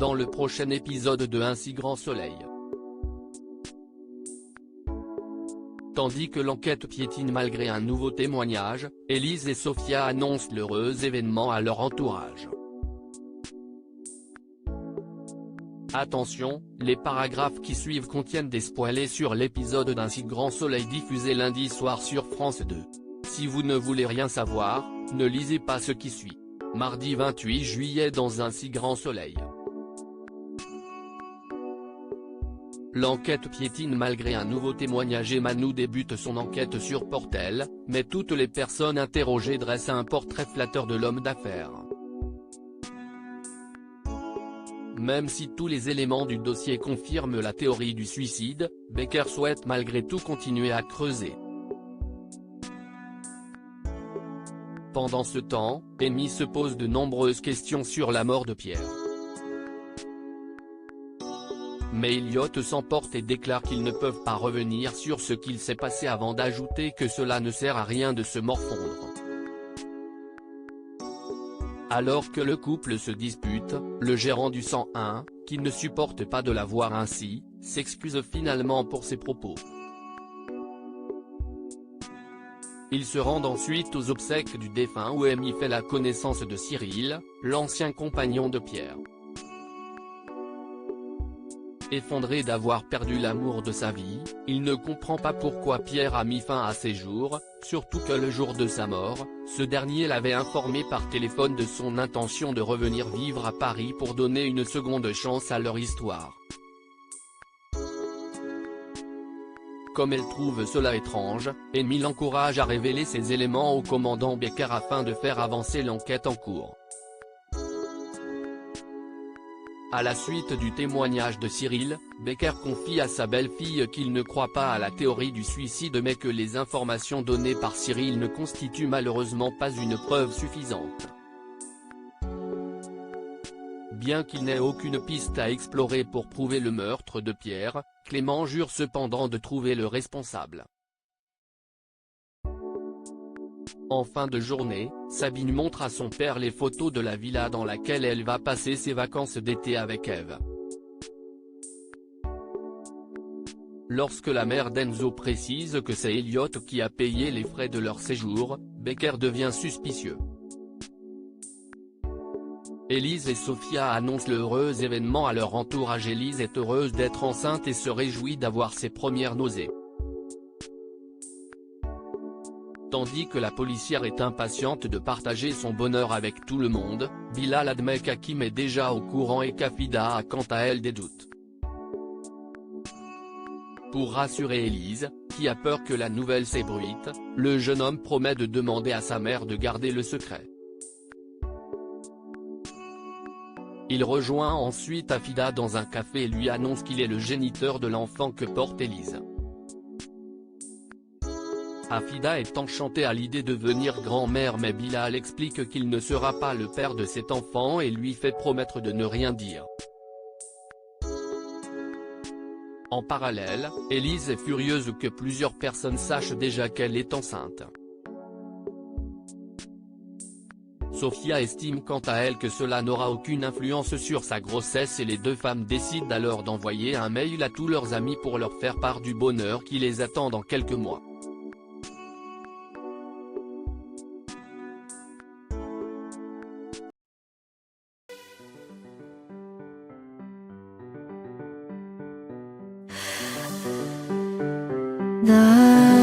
dans le prochain épisode de Un si grand soleil. Tandis que l'enquête piétine malgré un nouveau témoignage, Élise et Sophia annoncent l'heureux événement à leur entourage. Attention, les paragraphes qui suivent contiennent des spoilers sur l'épisode d'Un si grand soleil diffusé lundi soir sur France 2. Si vous ne voulez rien savoir, ne lisez pas ce qui suit. Mardi 28 juillet dans Un si grand soleil. L'enquête piétine malgré un nouveau témoignage. Emmanou débute son enquête sur Portel, mais toutes les personnes interrogées dressent un portrait flatteur de l'homme d'affaires. Même si tous les éléments du dossier confirment la théorie du suicide, Becker souhaite malgré tout continuer à creuser. Pendant ce temps, Amy se pose de nombreuses questions sur la mort de Pierre. Mais Elliot s'emporte et déclare qu'ils ne peuvent pas revenir sur ce qu'il s'est passé avant d'ajouter que cela ne sert à rien de se morfondre. Alors que le couple se dispute, le gérant du 101, qui ne supporte pas de la voir ainsi, s'excuse finalement pour ses propos. Ils se rendent ensuite aux obsèques du défunt où Amy fait la connaissance de Cyril, l'ancien compagnon de Pierre. Effondré d'avoir perdu l'amour de sa vie, il ne comprend pas pourquoi Pierre a mis fin à ses jours, surtout que le jour de sa mort, ce dernier l'avait informé par téléphone de son intention de revenir vivre à Paris pour donner une seconde chance à leur histoire. Comme elle trouve cela étrange, Amy l'encourage à révéler ces éléments au commandant Becker afin de faire avancer l'enquête en cours. À la suite du témoignage de Cyril, Becker confie à sa belle-fille qu'il ne croit pas à la théorie du suicide mais que les informations données par Cyril ne constituent malheureusement pas une preuve suffisante. Bien qu'il n'ait aucune piste à explorer pour prouver le meurtre de Pierre, Clément jure cependant de trouver le responsable. En fin de journée, Sabine montre à son père les photos de la villa dans laquelle elle va passer ses vacances d'été avec Eve. Lorsque la mère d'Enzo précise que c'est Elliot qui a payé les frais de leur séjour, Becker devient suspicieux. Élise et Sophia annoncent l'heureux événement à leur entourage. Élise est heureuse d'être enceinte et se réjouit d'avoir ses premières nausées. Tandis que la policière est impatiente de partager son bonheur avec tout le monde, Bilal admet qu'Hakim est déjà au courant et qu'Afida a quant à elle des doutes. Pour rassurer Élise, qui a peur que la nouvelle s'ébruite, le jeune homme promet de demander à sa mère de garder le secret. Il rejoint ensuite Afida dans un café et lui annonce qu'il est le géniteur de l'enfant que porte Élise. Afida est enchantée à l'idée de devenir grand-mère mais Bilal explique qu'il ne sera pas le père de cet enfant et lui fait promettre de ne rien dire. En parallèle, Élise est furieuse que plusieurs personnes sachent déjà qu'elle est enceinte. Sophia estime quant à elle que cela n'aura aucune influence sur sa grossesse et les deux femmes décident alors d'envoyer un mail à tous leurs amis pour leur faire part du bonheur qui les attend dans quelques mois. The